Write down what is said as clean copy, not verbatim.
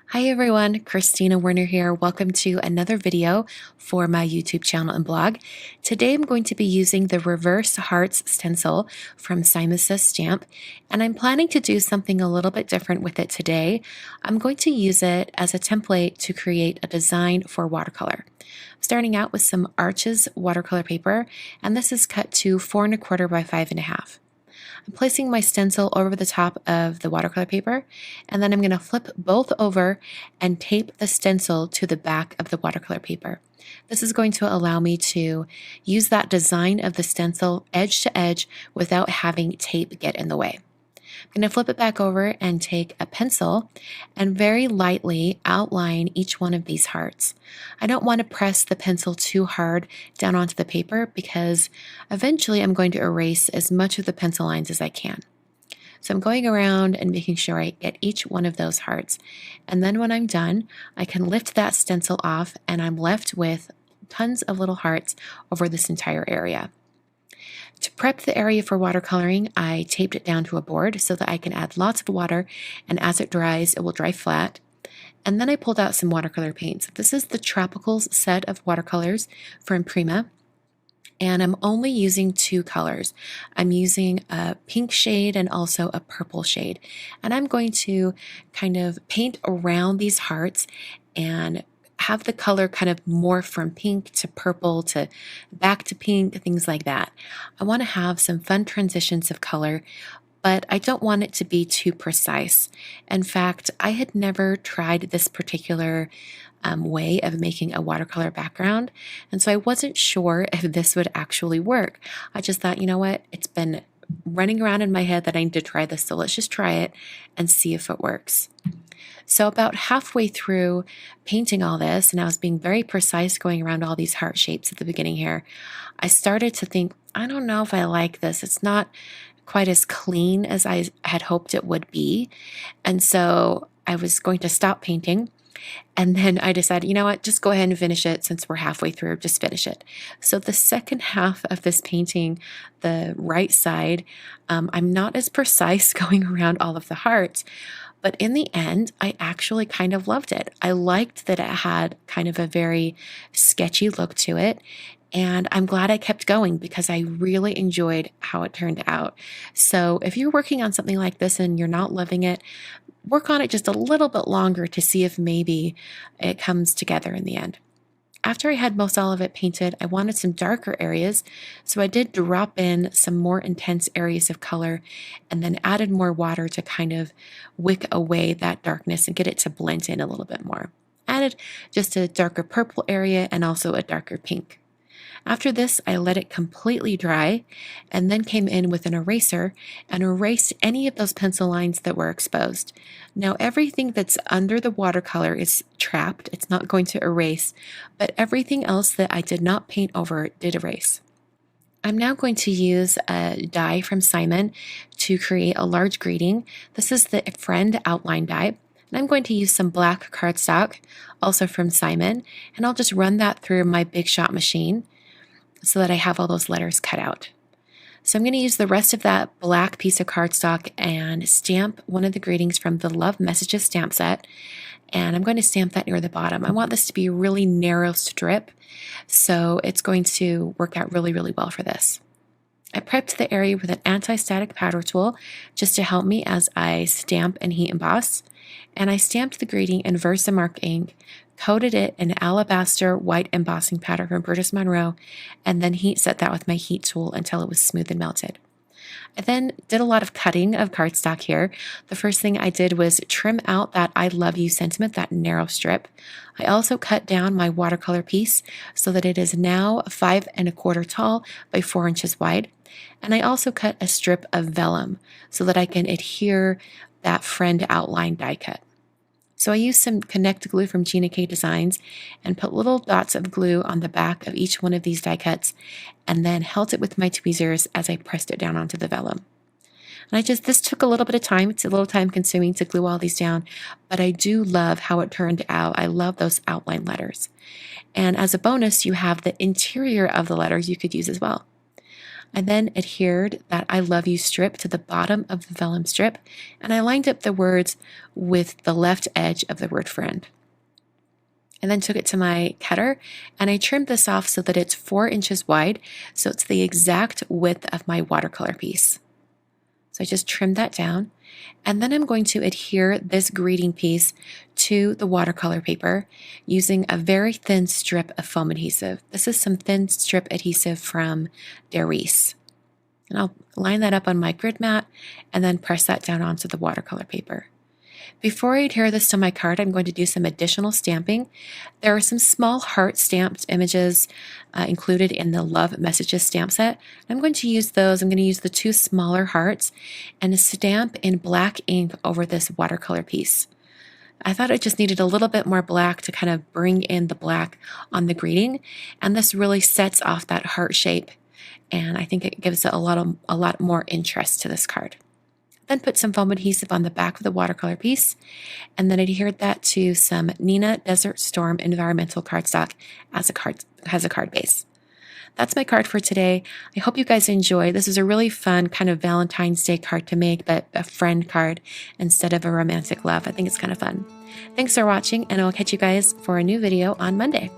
Hi everyone, Christina Werner here. Welcome to another video for my YouTube channel and blog. Today I'm going to be using the Reverse Hearts stencil from Simon Says Stamp, and I'm planning to do something a little bit different with it today. I'm going to use it as a template to create a design for watercolor. I'm starting out with some Arches watercolor paper, and this is cut to 4 1/4 by 5 1/2. I'm placing my stencil over the top of the watercolor paper, and then I'm going to flip both over and tape the stencil to the back of the watercolor paper. This is going to allow me to use that design of the stencil edge to edge without having tape get in the way. I'm going to flip it back over and take a pencil and very lightly outline each one of these hearts. I don't want to press the pencil too hard down onto the paper because eventually I'm going to erase as much of the pencil lines as I can. So I'm going around and making sure I get each one of those hearts. And then when I'm done, I can lift that stencil off and I'm left with tons of little hearts over this entire area. To prep the area for watercoloring, I taped it down to a board so that I can add lots of water, and as it dries, it will dry flat. And then I pulled out some watercolor paints. This is the Tropicals set of watercolors from Prima, and I'm only using 2 colors. I'm using a pink shade and also a purple shade. And I'm going to kind of paint around these hearts and have the color kind of morph from pink to purple to back to pink, things like that. I want to have some fun transitions of color, but I don't want it to be too precise. In fact, I had never tried this particular way of making a watercolor background, and so I wasn't sure if this would actually work. I just thought, you know what, it's been running around in my head that I need to try this, so let's just try it and see if it works. So about halfway through painting all this, and I was being very precise going around all these heart shapes at the beginning here, I started to think, I don't know if I like this. It's not quite as clean as I had hoped it would be. And so I was going to stop painting. And then I decided, you know what, just go ahead and finish it since we're halfway through, just finish it. So the second half of this painting, the right side, I'm not as precise going around all of the hearts. But in the end, I actually kind of loved it. I liked that it had kind of a very sketchy look to it. And I'm glad I kept going because I really enjoyed how it turned out. So if you're working on something like this and you're not loving it, work on it just a little bit longer to see if maybe it comes together in the end. After I had most all of it painted, I wanted some darker areas, so I did drop in some more intense areas of color and then added more water to kind of wick away that darkness and get it to blend in a little bit more. Added just a darker purple area and also a darker pink. After this, I let it completely dry and then came in with an eraser and erased any of those pencil lines that were exposed. Now, everything that's under the watercolor is trapped. It's not going to erase, but everything else that I did not paint over did erase. I'm now going to use a die from Simon to create a large greeting. This is the Friend outline die. And I'm going to use some black cardstock, also from Simon, and I'll just run that through my Big Shot machine so that I have all those letters cut out. So I'm going to use the rest of that black piece of cardstock and stamp one of the greetings from the Love Messages stamp set. And I'm going to stamp that near the bottom. I want this to be a really narrow strip, so it's going to work out really, really well for this. I prepped the area with an anti-static powder tool just to help me as I stamp and heat emboss. And I stamped the greeting in Versamark ink, coated it in alabaster white embossing powder from Burgess Monroe, and then heat set that with my heat tool until it was smooth and melted. I then did a lot of cutting of cardstock here. The first thing I did was trim out that I love you sentiment, that narrow strip. I also cut down my watercolor piece so that it is now 5 1/4 tall by 4 inches wide. And I also cut a strip of vellum so that I can adhere that Friend outline die cut. So I used some Connect glue from Gina K Designs and put little dots of glue on the back of each one of these die cuts and then held it with my tweezers as I pressed it down onto the vellum. And this took a little bit of time. It's a little time consuming to glue all these down, but I do love how it turned out. I love those outline letters. And as a bonus, you have the interior of the letters you could use as well. I then adhered that I love you strip to the bottom of the vellum strip, and I lined up the words with the left edge of the word friend. I then took it to my cutter and I trimmed this off so that it's 4 inches wide, so it's the exact width of my watercolor piece. So I just trimmed that down, and then I'm going to adhere this greeting piece to the watercolor paper using a very thin strip of foam adhesive. This is some thin strip adhesive from Darice. And I'll line that up on my grid mat and then press that down onto the watercolor paper. Before I adhere this to my card, I'm going to do some additional stamping. There are some small heart stamped images included in the Love Messages stamp set. I'm going to use those. I'm going to use the 2 smaller hearts and stamp in black ink over this watercolor piece. I thought it just needed a little bit more black to kind of bring in the black on the greeting, and this really sets off that heart shape, and I think it gives it a lot more interest to this card. Then put some foam adhesive on the back of the watercolor piece, and then adhered that to some Nina Desert Storm environmental cardstock as a card base. That's my card for today. I hope you guys enjoy. This is a really fun kind of Valentine's Day card to make, but a friend card instead of a romantic love. I think it's kind of fun. Thanks for watching, and I'll catch you guys for a new video on Monday.